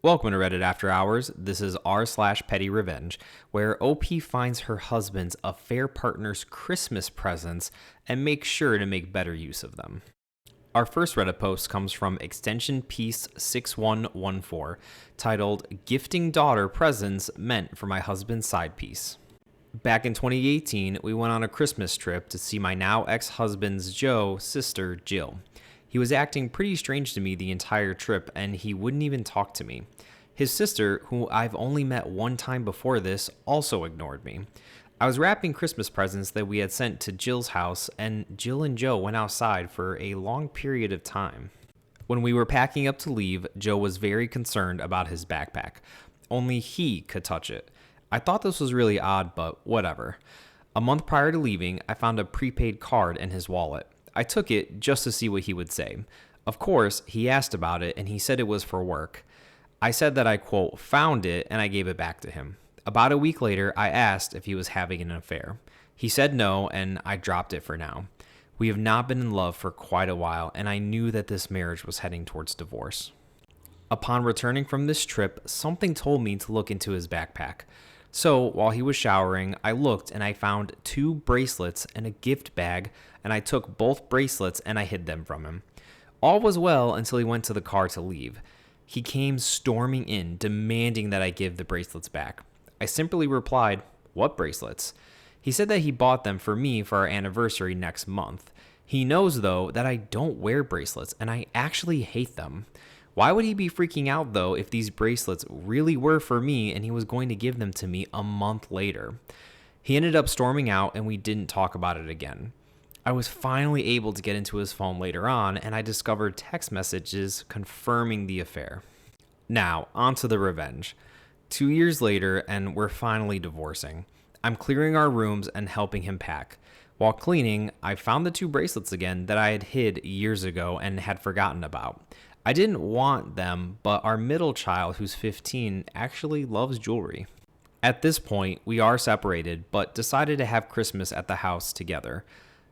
Welcome to Reddit After Hours. This is r/PettyRevenge, where OP finds her husband's affair partner's Christmas presents and makes sure to make better use of them. Our first Reddit post comes from extension piece 6114, titled Gifting Daughter Presents Meant for My Husband's Side Piece. Back in 2018, we went on a Christmas trip to see my now ex-husband's sister Jill. He was acting pretty strange to me the entire trip, and he wouldn't even talk to me. His sister, who I've only met one time before this, also ignored me. I was wrapping Christmas presents that we had sent to Jill's house, and Jill and Joe went outside for a long period of time. When we were packing up to leave, Joe was very concerned about his backpack. Only he could touch it. I thought this was really odd, but whatever. A month prior to leaving, I found a prepaid card in his wallet. I took it just to see what he would say. Of course, he asked about it, and he said it was for work. I said that I, quote, found it, and I gave it back to him. About a week later, I asked if he was having an affair. He said no, and I dropped it for now. We have not been in love for quite a while, and I knew that this marriage was heading towards divorce. Upon returning from this trip, something told me to look into his backpack. So, while he was showering, I looked and I found 2 bracelets and a gift bag, and I took both bracelets and I hid them from him. All was well until he went to the car to leave. He came storming in, demanding that I give the bracelets back. I simply replied, "What bracelets?" He said that he bought them for me for our anniversary next month. He knows, though, that I don't wear bracelets, and I actually hate them. Why would he be freaking out, though, if these bracelets really were for me and he was going to give them to me a month later? He ended up storming out, and we didn't talk about it again. I was finally able to get into his phone later on, and I discovered text messages confirming the affair. Now, on to the revenge. 2 years later, and we're finally divorcing. I'm clearing our rooms and helping him pack. While cleaning, I found the 2 bracelets again that I had hid years ago and had forgotten about. I didn't want them, but our middle child, who's 15, actually loves jewelry. At this point, we are separated, but decided to have Christmas at the house together.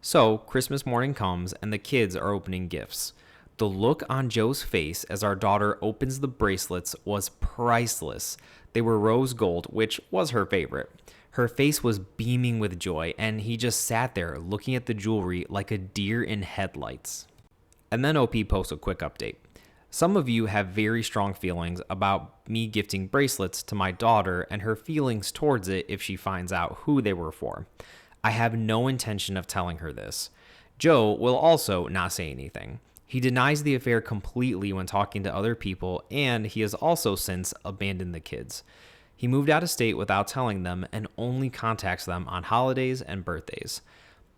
So, Christmas morning comes, and the kids are opening gifts. The look on Joe's face as our daughter opens the bracelets was priceless. They were rose gold, which was her favorite. Her face was beaming with joy, and he just sat there looking at the jewelry like a deer in headlights. And then OP posts a quick update. Some of you have very strong feelings about me gifting bracelets to my daughter and her feelings towards it if she finds out who they were for. I have no intention of telling her this. Joe will also not say anything. He denies the affair completely when talking to other people, and he has also since abandoned the kids. He moved out of state without telling them and only contacts them on holidays and birthdays.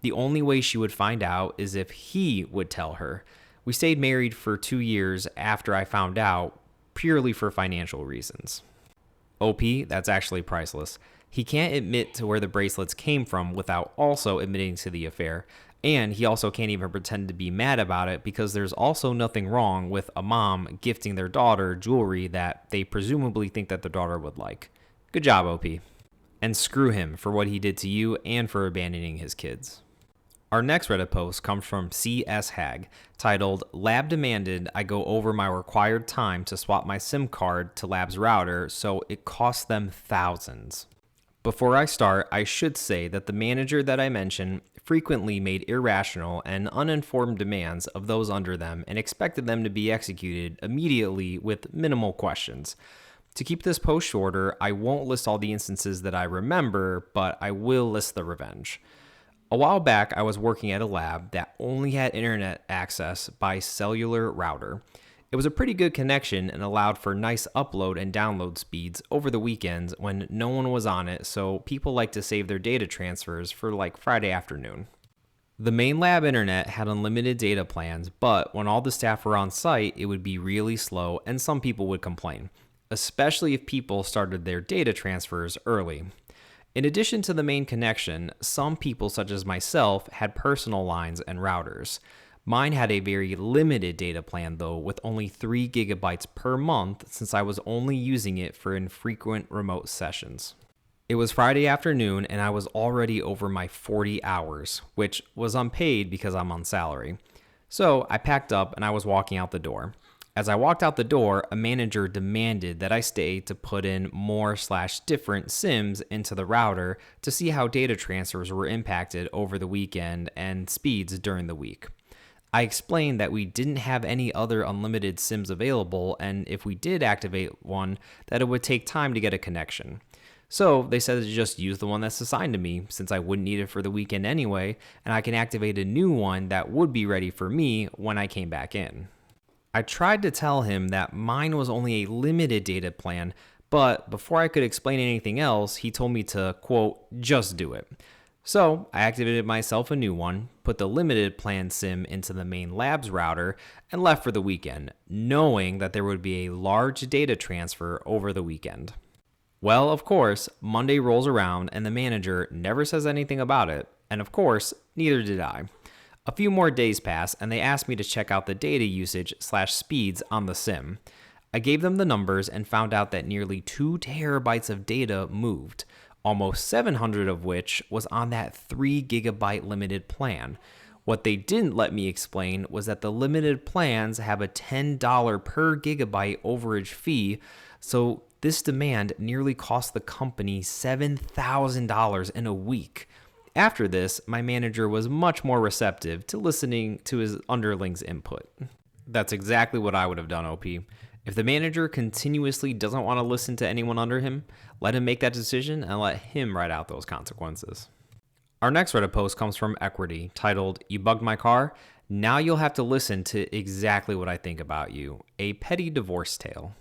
The only way she would find out is if he would tell her. We stayed married for 2 years after I found out, purely for financial reasons. OP, that's actually priceless. He can't admit to where the bracelets came from without also admitting to the affair, and he also can't even pretend to be mad about it because there's also nothing wrong with a mom gifting their daughter jewelry that they presumably think that their daughter would like. Good job, OP. And screw him for what he did to you and for abandoning his kids. Our next Reddit post comes from CS Hag, titled, Lab demanded I go over my required time to swap my SIM card to Lab's router, so it cost them thousands. Before I start, I should say that the manager that I mentioned frequently made irrational and uninformed demands of those under them and expected them to be executed immediately with minimal questions. To keep this post shorter, I won't list all the instances that I remember, but I will list the revenge. A while back, I was working at a lab that only had internet access by cellular router. It was a pretty good connection and allowed for nice upload and download speeds over the weekends when no one was on it, so people like to save their data transfers for like Friday afternoon. The main lab internet had unlimited data plans, but when all the staff were on site, it would be really slow and some people would complain, especially if people started their data transfers early. In addition to the main connection, some people such as myself had personal lines and routers. Mine had a very limited data plan though, with only 3 gigabytes per month since I was only using it for infrequent remote sessions. It was Friday afternoon and I was already over my 40 hours, which was unpaid because I'm on salary. So I packed up and I was walking out the door. As I walked out the door, a manager demanded that I stay to put in more/different SIMs into the router to see how data transfers were impacted over the weekend and speeds during the week. I explained that we didn't have any other unlimited SIMs available, and if we did activate one, that it would take time to get a connection. So they said to just use the one that's assigned to me, since I wouldn't need it for the weekend anyway, and I can activate a new one that would be ready for me when I came back in. I tried to tell him that mine was only a limited data plan, but before I could explain anything else, he told me to, quote, just do it. So I activated myself a new one, put the limited plan SIM into the main labs router, and left for the weekend, knowing that there would be a large data transfer over the weekend. Well, of course, Monday rolls around and the manager never says anything about it, and of course, neither did I. A few more days pass and they asked me to check out the data usage/speeds on the SIM. I gave them the numbers and found out that nearly 2 terabytes of data moved, almost 700 of which was on that 3 gigabyte limited plan. What they didn't let me explain was that the limited plans have a $10 per gigabyte overage fee, so this demand nearly cost the company $7,000 in a week. After this, my manager was much more receptive to listening to his underlings' input. That's exactly what I would have done, OP. If the manager continuously doesn't want to listen to anyone under him, let him make that decision and let him write out those consequences. Our next Reddit post comes from Equity, titled, "You bugged my car? Now you'll have to listen to exactly what I think about you. A petty divorce tale."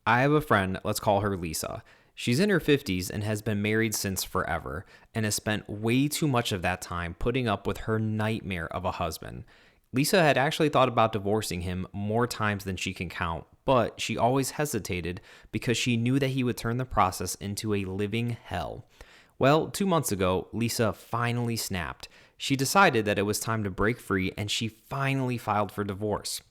I have a friend, let's call her Lisa. She's in her 50s and has been married since forever, and has spent way too much of that time putting up with her nightmare of a husband. Lisa had actually thought about divorcing him more times than she can count, but she always hesitated because she knew that he would turn the process into a living hell. Well, 2 months ago, Lisa finally snapped. She decided that it was time to break free, and she finally filed for divorce.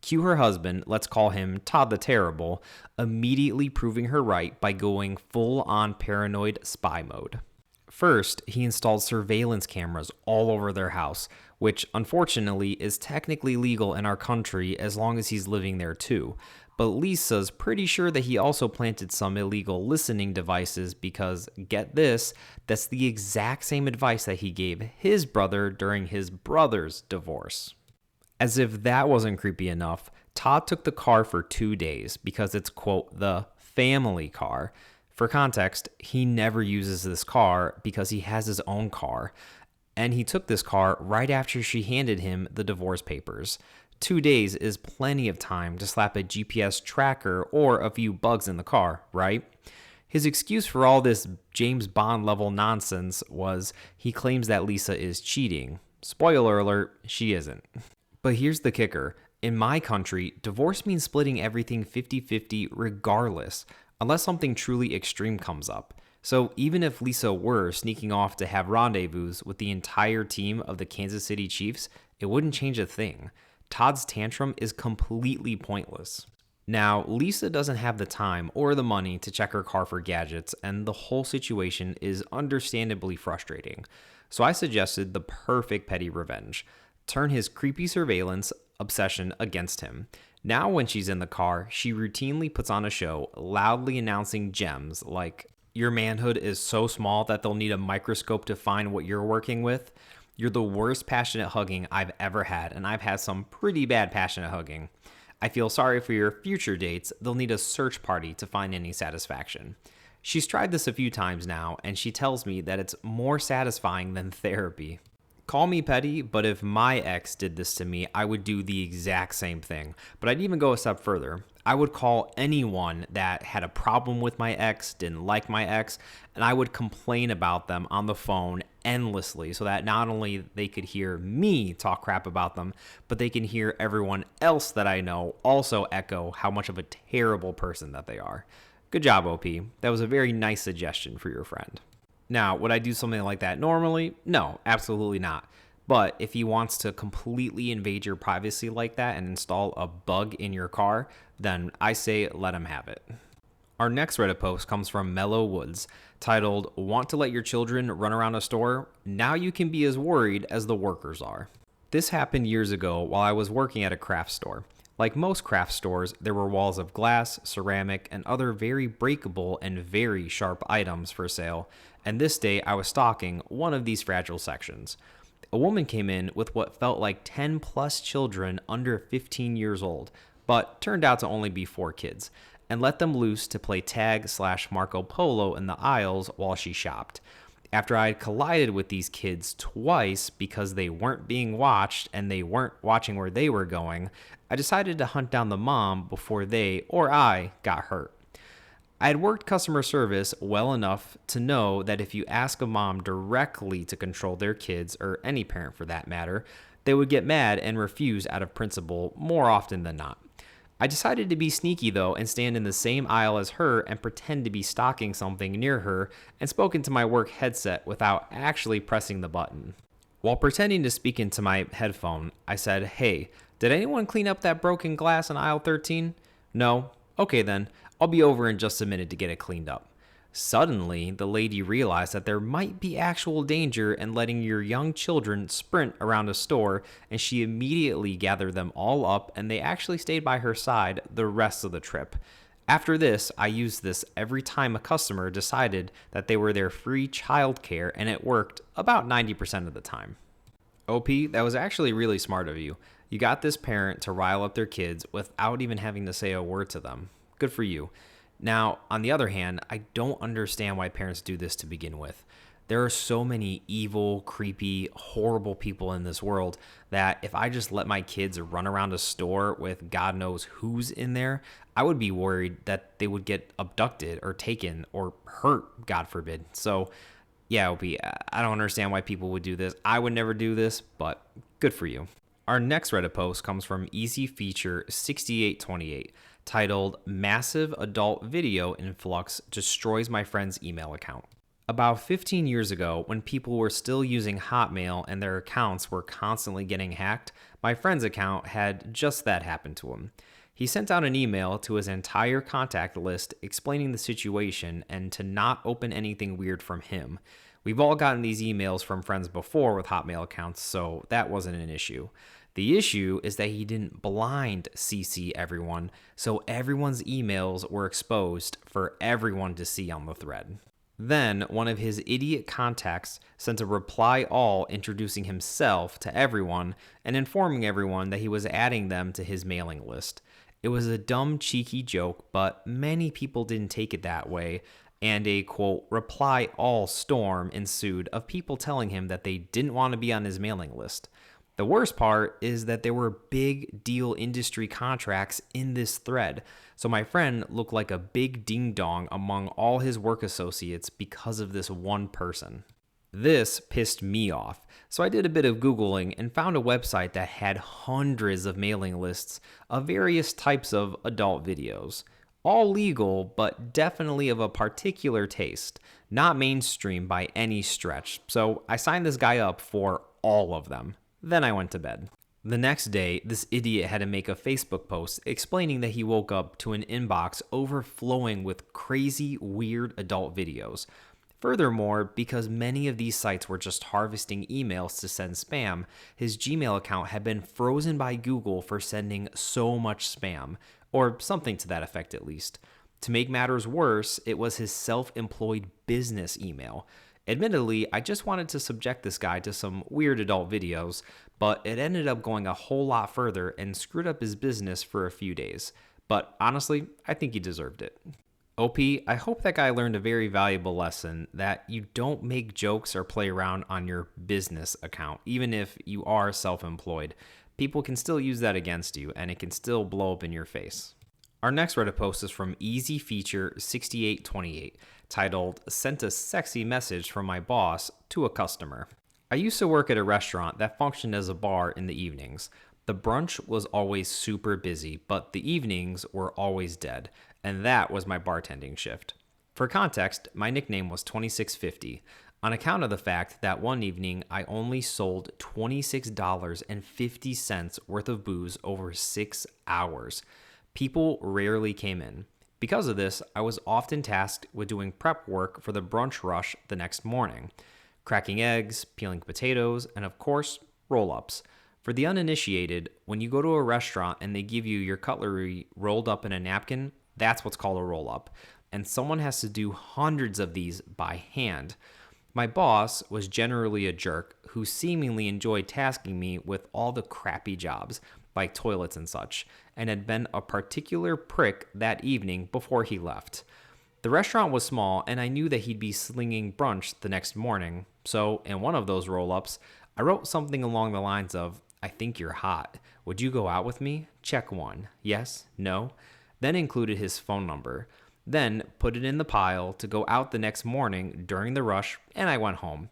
Cue her husband, let's call him Todd the Terrible, immediately proving her right by going full-on paranoid spy mode. First, he installed surveillance cameras all over their house, which unfortunately is technically legal in our country as long as he's living there too. But Lisa's pretty sure that he also planted some illegal listening devices because, get this, that's the exact same advice that he gave his brother during his brother's divorce. As if that wasn't creepy enough, Todd took the car for 2 days because it's, quote, the family car. For context, he never uses this car because he has his own car. And he took this car right after she handed him the divorce papers. 2 days is plenty of time to slap a GPS tracker or a few bugs in the car, right? His excuse for all this James Bond level nonsense was he claims that Lisa is cheating. Spoiler alert, she isn't. But here's the kicker. In my country, divorce means splitting everything 50-50 regardless, unless something truly extreme comes up. So even if Lisa were sneaking off to have rendezvous with the entire team of the Kansas City Chiefs, it wouldn't change a thing. Todd's tantrum is completely pointless. Now, Lisa doesn't have the time or the money to check her car for gadgets, and the whole situation is understandably frustrating. So I suggested the perfect petty revenge. Turn his creepy surveillance obsession against him. Now when she's in the car, she routinely puts on a show, loudly announcing gems like, "Your manhood is so small that they'll need a microscope to find what you're working with. You're the worst passionate hugging I've ever had, and I've had some pretty bad passionate hugging. I feel sorry for your future dates. They'll need a search party to find any satisfaction." She's tried this a few times now, and she tells me that it's more satisfying than therapy. Call me petty, but if my ex did this to me, I would do the exact same thing. But I'd even go a step further. I would call anyone that had a problem with my ex, didn't like my ex, and I would complain about them on the phone endlessly so that not only they could hear me talk crap about them, but they can hear everyone else that I know also echo how much of a terrible person that they are. Good job, OP. That was a very nice suggestion for your friend. Now, would I do something like that normally? No, absolutely not. But if he wants to completely invade your privacy like that and install a bug in your car, then I say let him have it. Our next Reddit post comes from Mellow Woods, titled, "Want to let your children run around a store? Now you can be as worried as the workers are." This happened years ago while I was working at a craft store. Like most craft stores, there were walls of glass, ceramic, and other very breakable and very sharp items for sale, and this day I was stocking one of these fragile sections. A woman came in with what felt like 10 plus children under 15 years old, but turned out to only be 4 kids, and let them loose to play tag slash Marco Polo in the aisles while she shopped. After I had collided with these kids twice because they weren't being watched and they weren't watching where they were going, I decided to hunt down the mom before they or I got hurt. I had worked customer service well enough to know that if you ask a mom directly to control their kids, or any parent for that matter, they would get mad and refuse out of principle more often than not. I decided to be sneaky though and stand in the same aisle as her and pretend to be stocking something near her and spoke into my work headset without actually pressing the button. While pretending to speak into my headphone, I said, "Hey, did anyone clean up that broken glass in aisle 13? No? Okay then, I'll be over in just a minute to get it cleaned up." Suddenly, the lady realized that there might be actual danger in letting your young children sprint around a store, and she immediately gathered them all up, and they actually stayed by her side the rest of the trip. After this, I used this every time a customer decided that they were their free childcare, and it worked about 90% of the time. OP, that was actually really smart of you. You got this parent to rile up their kids without even having to say a word to them. Good for you. Now, on the other hand, I don't understand why parents do this to begin with. There are so many evil, creepy, horrible people in this world that if I just let my kids run around a store with God knows who's in there, I would be worried that they would get abducted or taken or hurt, God forbid. So, yeah, I don't understand why people would do this. I would never do this, but good for you. Our next Reddit post comes from Easy Feature 6828, titled "Massive Adult Video Influx Destroys My Friend's Email Account." About 15 years ago, when people were still using Hotmail and their accounts were constantly getting hacked, my friend's account had just that happen to him. He sent out an email to his entire contact list explaining the situation and to not open anything weird from him. We've all gotten these emails from friends before with Hotmail accounts, so that wasn't an issue. The issue is that he didn't blind CC everyone, so everyone's emails were exposed for everyone to see on the thread. Then, one of his idiot contacts sent a reply all introducing himself to everyone and informing everyone that he was adding them to his mailing list. It was a dumb, cheeky joke, but many people didn't take it that way, and a, quote, reply all storm ensued of people telling him that they didn't want to be on his mailing list. The worst part is that there were big deal industry contracts in this thread, so my friend looked like a big ding-dong among all his work associates because of this one person. This pissed me off, so I did a bit of Googling and found a website that had hundreds of mailing lists of various types of adult videos. All legal, but definitely of a particular taste, not mainstream by any stretch, so I signed this guy up for all of them. Then I went to bed. The next day, this idiot had to make a Facebook post explaining that he woke up to an inbox overflowing with crazy, weird adult videos. Furthermore, because many of these sites were just harvesting emails to send spam, his Gmail account had been frozen by Google for sending so much spam, or something to that effect at least. To make matters worse, it was his self-employed business email. Admittedly, I just wanted to subject this guy to some weird adult videos, but it ended up going a whole lot further and screwed up his business for a few days. But honestly, I think he deserved it. OP, I hope that guy learned a very valuable lesson that you don't make jokes or play around on your business account, even if you are self-employed. People can still use that against you, and it can still blow up in your face. Our next Reddit post is from Easy Feature 6828, titled "Sent a Sexy Message from My Boss to a Customer." I used to work at a restaurant that functioned as a bar in the evenings. The brunch was always super busy, but the evenings were always dead, and that was my bartending shift. For context, my nickname was 2650, on account of the fact that one evening I only sold $26.50 worth of booze over 6 hours. People rarely came in. Because of this, I was often tasked with doing prep work for the brunch rush the next morning. Cracking eggs, peeling potatoes, and of course, roll-ups. For the uninitiated, when you go to a restaurant and they give you your cutlery rolled up in a napkin, that's what's called a roll up. And someone has to do hundreds of these by hand. My boss was generally a jerk who seemingly enjoyed tasking me with all the crappy jobs, like toilets and such, and had been a particular prick that evening before he left. The restaurant was small, and I knew that he'd be slinging brunch the next morning, so in one of those roll ups, I wrote something along the lines of, "I think you're hot. Would you go out with me? Check one. Yes? No?" Then included his phone number. Then put it in the pile to go out the next morning during the rush, and I went home.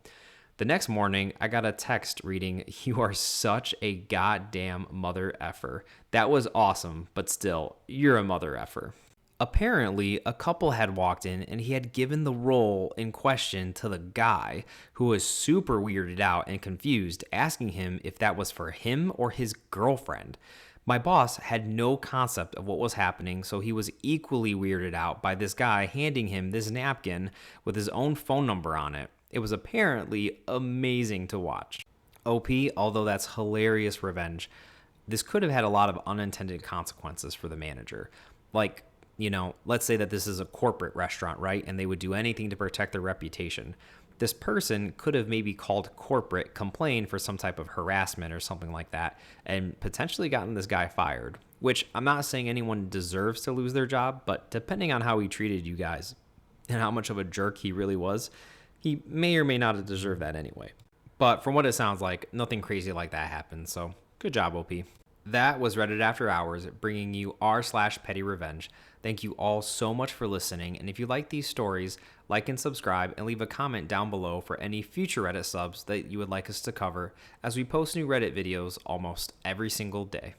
The next morning, I got a text reading, "You are such a goddamn mother effer." That was awesome, but still, you're a mother effer. Apparently, a couple had walked in and he had given the role in question to the guy, who was super weirded out and confused, asking him if that was for him or his girlfriend. My boss had no concept of what was happening, so he was equally weirded out by this guy handing him this napkin with his own phone number on it. It was apparently amazing to watch. OP, although that's hilarious revenge, this could have had a lot of unintended consequences for the manager. Like, let's say that this is a corporate restaurant, right? And they would do anything to protect their reputation. This person could have maybe called corporate, complained for some type of harassment or something like that, and potentially gotten this guy fired. Which I'm not saying anyone deserves to lose their job, but depending on how he treated you guys and how much of a jerk he really was, he may or may not have deserved that anyway. But from what it sounds like, nothing crazy like that happened, so good job, OP. That was Reddit After Hours, bringing you r/PettyRevenge. Thank you all so much for listening, and if you like these stories, like and subscribe, and leave a comment down below for any future Reddit subs that you would like us to cover, as we post new Reddit videos almost every single day.